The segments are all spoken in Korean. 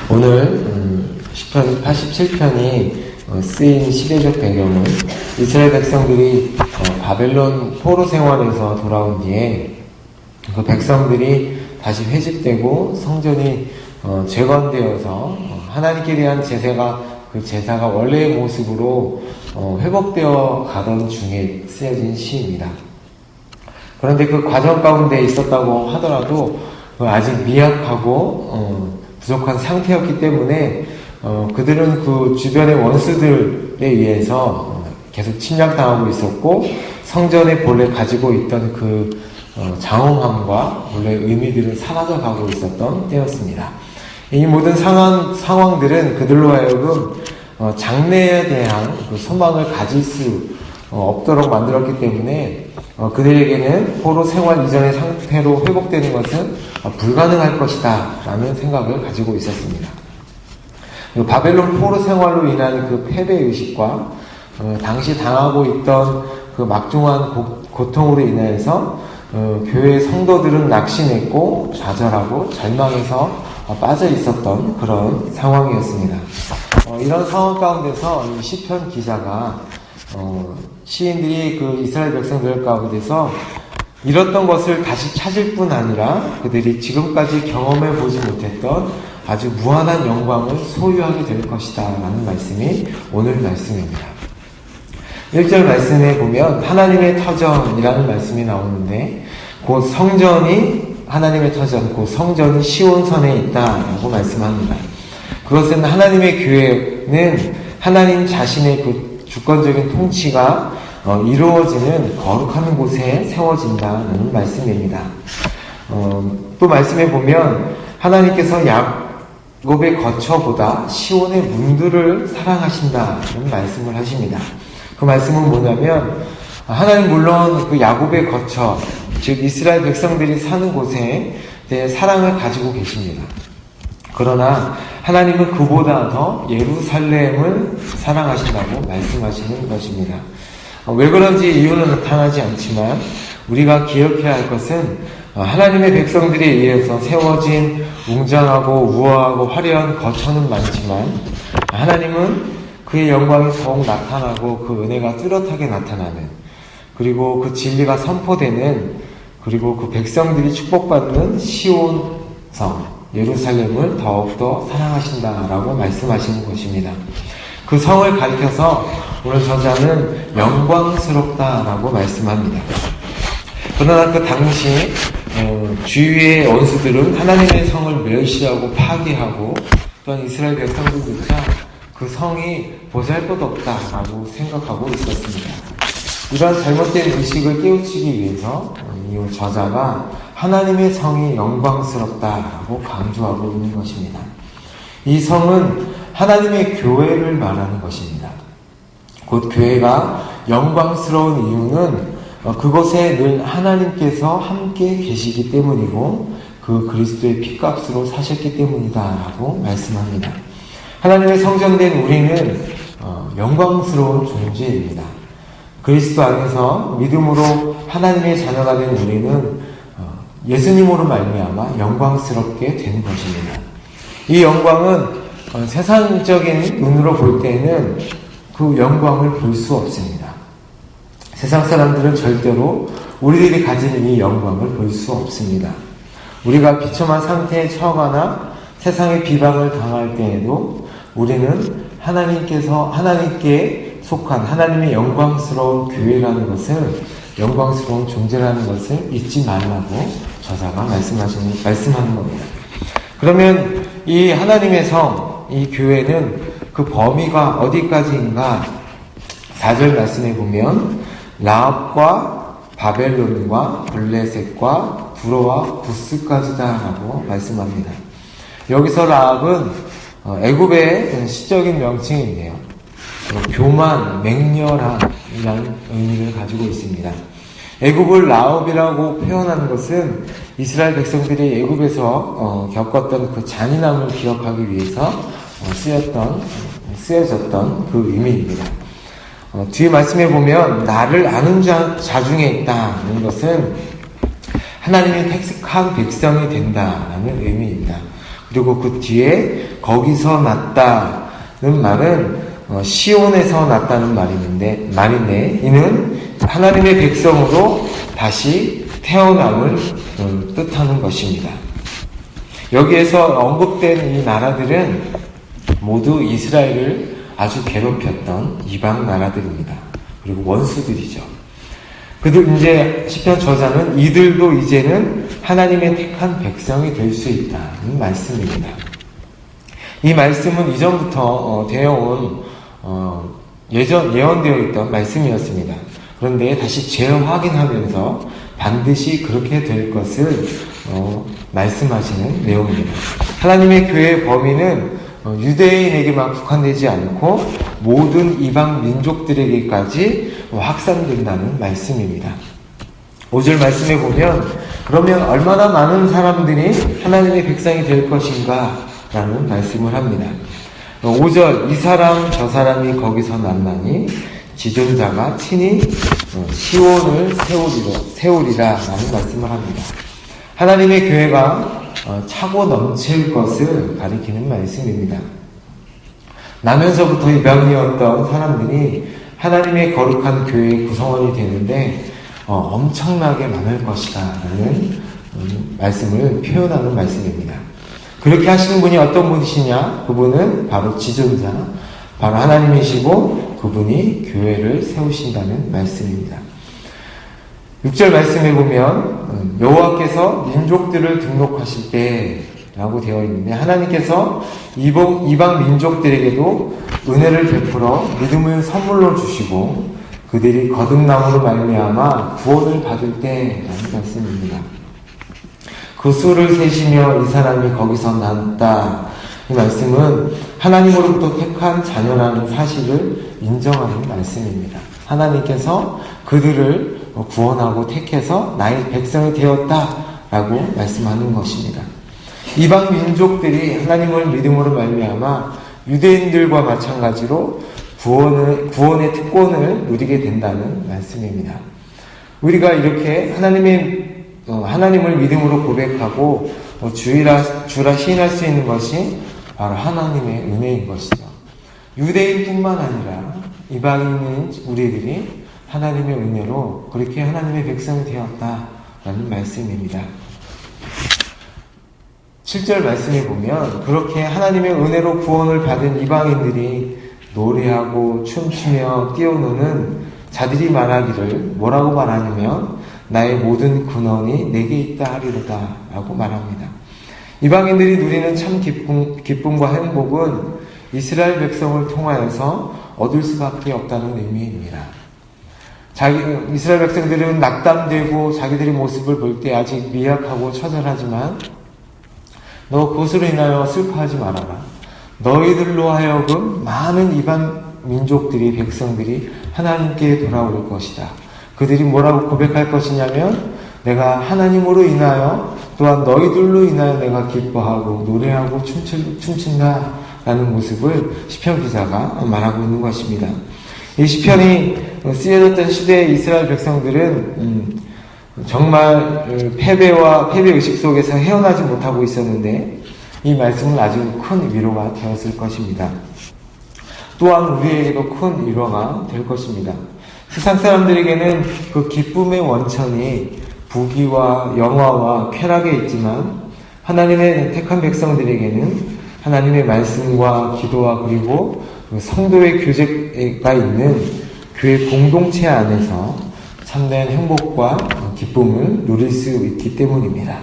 오늘 시편 87편이 쓰인 시대적 배경은 이스라엘 백성들이 바벨론 포로 생활에서 돌아온 뒤에 그 백성들이 다시 회집되고 성전이 재건되어서 하나님께 대한 제사가 원래의 모습으로 회복되어 가던 중에 쓰여진 시입니다. 그런데 그 과정 가운데 있었다고 하더라도 아직 미약하고 부족한 상태였기 때문에 그들은 그 주변의 원수들에 의해서 계속 침략당하고 있었고, 성전에 본래 가지고 있던 그 장엄함과 본래 의미들은 사라져가고 있었던 때였습니다. 이 모든 상황들은 그들로 하여금 장래에 대한 그 소망을 가질 수 없도록 만들었기 때문에 그들에게는 포로 생활 이전의 상태로 회복되는 것은 불가능할 것이다 라는 생각을 가지고 있었습니다. 바벨론 포로 생활로 인한 그 패배의식과 당시 당하고 있던 그 막중한 고통으로 인해서 교회 성도들은 낙심했고 좌절하고 절망해서 빠져 있었던 그런 상황이었습니다. 이런 상황 가운데서 이 시편 기자가 시인들이 그 이스라엘 백성들 가운데서 잃었던 것을 다시 찾을 뿐 아니라 그들이 지금까지 경험해 보지 못했던 아주 무한한 영광을 소유하게 될 것이다 라는 말씀이 오늘 말씀입니다. 1절 말씀에 보면 하나님의 터전이라는 말씀이 나오는데, 곧 성전이 하나님의 터전, 곧 성전이 시온산에 있다라고 말씀합니다. 그것은 하나님의 교회는 하나님 자신의 그 주권적인 통치가 이루어지는 거룩한 곳에 세워진다는 말씀입니다. 또 말씀해 보면 하나님께서 야곱의 거처보다 시온의 문들을 사랑하신다는 말씀을 하십니다. 그 말씀은 뭐냐면, 하나님 물론 그 야곱의 거처, 즉 이스라엘 백성들이 사는 곳에 대해 사랑을 가지고 계십니다. 그러나 하나님은 그보다 더 예루살렘을 사랑하신다고 말씀하시는 것입니다. 왜 그런지 이유는 나타나지 않지만 우리가 기억해야 할 것은 하나님의 백성들에 의해서 세워진 웅장하고 우아하고 화려한 거처는 많지만 하나님은 그의 영광이 더욱 나타나고 그 은혜가 뚜렷하게 나타나는, 그리고 그 진리가 선포되는, 그리고 그 백성들이 축복받는 시온성 예루살렘을 더욱더 사랑하신다라고 말씀하시는 것입니다. 그 성을 가리켜서 오늘 저자는 영광스럽다라고 말씀합니다. 그러나 그 당시 주위의 원수들은 하나님의 성을 멸시하고 파괴하고, 또한 이스라엘 백성들조차 그 성이 보잘것없다라고 생각하고 있었습니다. 이런 잘못된 의식을 깨우치기 위해서 이 저자가 하나님의 성이 영광스럽다라고 강조하고 있는 것입니다. 이 성은 하나님의 교회를 말하는 것입니다. 곧 교회가 영광스러운 이유는 그곳에 늘 하나님께서 함께 계시기 때문이고 그 그리스도의 피값으로 사셨기 때문이다라고 말씀합니다. 하나님의 성전된 우리는 영광스러운 존재입니다. 그리스도 안에서 믿음으로 하나님의 자녀가 된 우리는 예수님으로 말미암아 영광스럽게 된 것입니다. 이 영광은 세상적인 눈으로 볼 때는 그 영광을 볼 수 없습니다. 세상 사람들은 절대로 우리들이 가진 이 영광을 볼 수 없습니다. 우리가 비참한 상태에 처하거나 세상의 비방을 당할 때에도 우리는 하나님께 속한 하나님의 영광스러운 교회라는 것을, 영광스러운 존재라는 것을 잊지 말라고 저자가 말씀하는 겁니다. 그러면 이 하나님의 성, 이 교회는 그 범위가 어디까지인가? 4절 말씀에 보면 라합과 바벨론과 블레셋과 두로와 부스까지다라고 말씀합니다. 여기서 라합은 애굽의 시적인 명칭인데요, 교만, 맹렬한이라는 의미를 가지고 있습니다. 애굽을 라합이라고 표현하는 것은 이스라엘 백성들이 애굽에서 겪었던 그 잔인함을 기억하기 위해서 쓰여졌던 그 의미입니다. 뒤에 말씀해 보면 나를 아는 자 중에 있다는 것은 하나님이 택한 백성이 된다라는 의미입니다. 그리고 그 뒤에 거기서 났다는 말은 시온에서 났다는 말인데 이는 하나님의 백성으로 다시 태어남을 뜻하는 것입니다. 여기에서 언급된 이 나라들은 모두 이스라엘을 아주 괴롭혔던 이방 나라들입니다. 그리고 원수들이죠. 그들 이제 시편 저자는 이들도 이제는 하나님의 택한 백성이 될 수 있다는 말씀입니다. 이 말씀은 이전부터 되어온 예언되어 있던 말씀이었습니다. 그런데 다시 재확인하면서 반드시 그렇게 될 것을 말씀하시는 내용입니다. 하나님의 교회의 범위는 유대인에게만 국한되지 않고 모든 이방 민족들에게까지 확산된다는 말씀입니다. 5절 말씀에 보면 그러면 얼마나 많은 사람들이 하나님의 백성이 될 것인가 라는 말씀을 합니다. 5절 이 사람 저 사람이 거기서 났나니 지존자가 친히 시온을 세우리라 라는 말씀을 합니다. 하나님의 교회가 차고 넘칠 것을 가리키는 말씀입니다. 나면서부터 이방이었던 사람들이 하나님의 거룩한 교회의 구성원이 되는데 엄청나게 많을 것이다 라는 말씀을 표현하는 말씀입니다. 그렇게 하시는 분이 어떤 분이시냐? 그분은 바로 지존자, 바로 하나님이시고 그분이 교회를 세우신다는 말씀입니다. 6절 말씀에 보면 여호와께서 민족들을 등록하실 때 라고 되어 있는데 하나님께서 이방 민족들에게도 은혜를 베풀어 믿음을 선물로 주시고 그들이 거듭남으로 말미암아 구원을 받을 때라는 말씀입니다. 그 수를 세시며 이 사람이 거기서 났다. 이 말씀은 하나님으로부터 택한 자녀라는 사실을 인정하는 말씀입니다. 하나님께서 그들을 구원하고 택해서 나의 백성이 되었다라고 말씀하는 것입니다. 이방 민족들이 하나님을 믿음으로 말미암아 유대인들과 마찬가지로 구원의 특권을 누리게 된다는 말씀입니다. 우리가 이렇게 하나님을 믿음으로 고백하고 주라 시인할 수 있는 것이 바로 하나님의 은혜인 것이죠. 유대인뿐만 아니라 이방인인 우리들이 하나님의 은혜로 그렇게 하나님의 백성이 되었다라는 말씀입니다. 7절 말씀에 보면 그렇게 하나님의 은혜로 구원을 받은 이방인들이 노래하고 춤추며 뛰어노는 자들이 말하기를 뭐라고 말하냐면 나의 모든 근원이 내게 있다 하리로다 라고 말합니다. 이방인들이 누리는 참 기쁨과 행복은 이스라엘 백성을 통하여서 얻을 수밖에 없다는 의미입니다. 이스라엘 백성들은 낙담되고 자기들의 모습을 볼 때 아직 미약하고 처절하지만 너 그것으로 인하여 슬퍼하지 말아라. 너희들로 하여금 많은 이방 민족들이 백성들이 하나님께 돌아올 것이다. 그들이 뭐라고 고백할 것이냐면 내가 하나님으로 인하여 또한 너희들로 인하여 내가 기뻐하고 노래하고 춤춘다 라는 모습을 시편 기자가 말하고 있는 것입니다. 이 시편이 쓰여졌던 시대의 이스라엘 백성들은 정말 패배의식 속에서 헤어나지 못하고 있었는데 이 말씀은 아주 큰 위로가 되었을 것입니다. 또한 우리에게도 큰 위로가 될 것입니다. 세상 사람들에게는 그 기쁨의 원천이 부귀와 영화와 쾌락에 있지만 하나님의 택한 백성들에게는 하나님의 말씀과 기도와 그리고 성도의 교제가 있는 교회 공동체 안에서 참된 행복과 기쁨을 누릴 수 있기 때문입니다.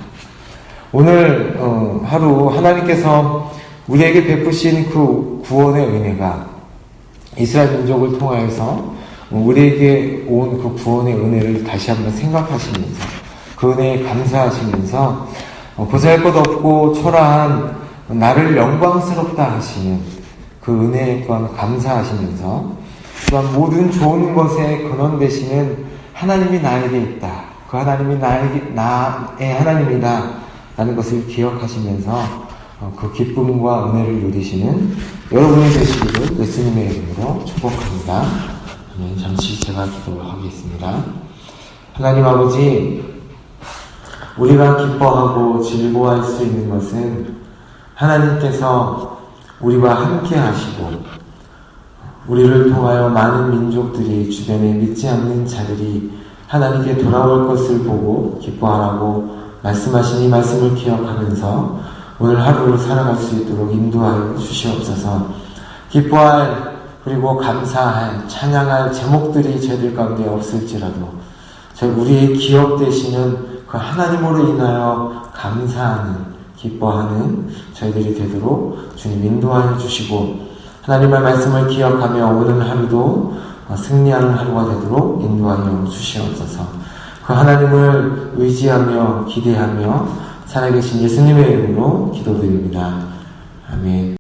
오늘 하루 하나님께서 우리에게 베푸신 그 구원의 은혜가 이스라엘 민족을 통하여서 우리에게 온 그 구원의 은혜를 다시 한번 생각하시면서 그 은혜에 감사하시면서 보잘것 없고 초라한 나를 영광스럽다 하시는 그 은혜에 또한 감사하시면서 또한 모든 좋은 것의 근원 되시는 하나님이 나에게 있다. 그 하나님이 나의 하나님이다. 라는 것을 기억하시면서 그 기쁨과 은혜를 누리시는 여러분이 되시기를 예수님의 이름으로 축복합니다. 잠시 제가 기도하겠습니다. 하나님 아버지, 우리가 기뻐하고 즐거워할 수 있는 것은 하나님께서 우리와 함께 하시고 우리를 통하여 많은 민족들이 주변에 믿지 않는 자들이 하나님께 돌아올 것을 보고 기뻐하라고 말씀하신 이 말씀을 기억하면서 오늘 하루를 살아갈 수 있도록 인도하여 주시옵소서. 기뻐할 그리고 감사할 찬양할 제목들이 저희들 가운데 없을지라도 우리의 기억되시는 그 하나님으로 인하여 감사하는 기뻐하는 저희들이 되도록 주님 인도하여 주시고 하나님의 말씀을 기억하며 오늘 하루도 승리하는 하루가 되도록 인도하여 주시옵소서. 그 하나님을 의지하며 기대하며 살아계신 예수님의 이름으로 기도드립니다. 아멘.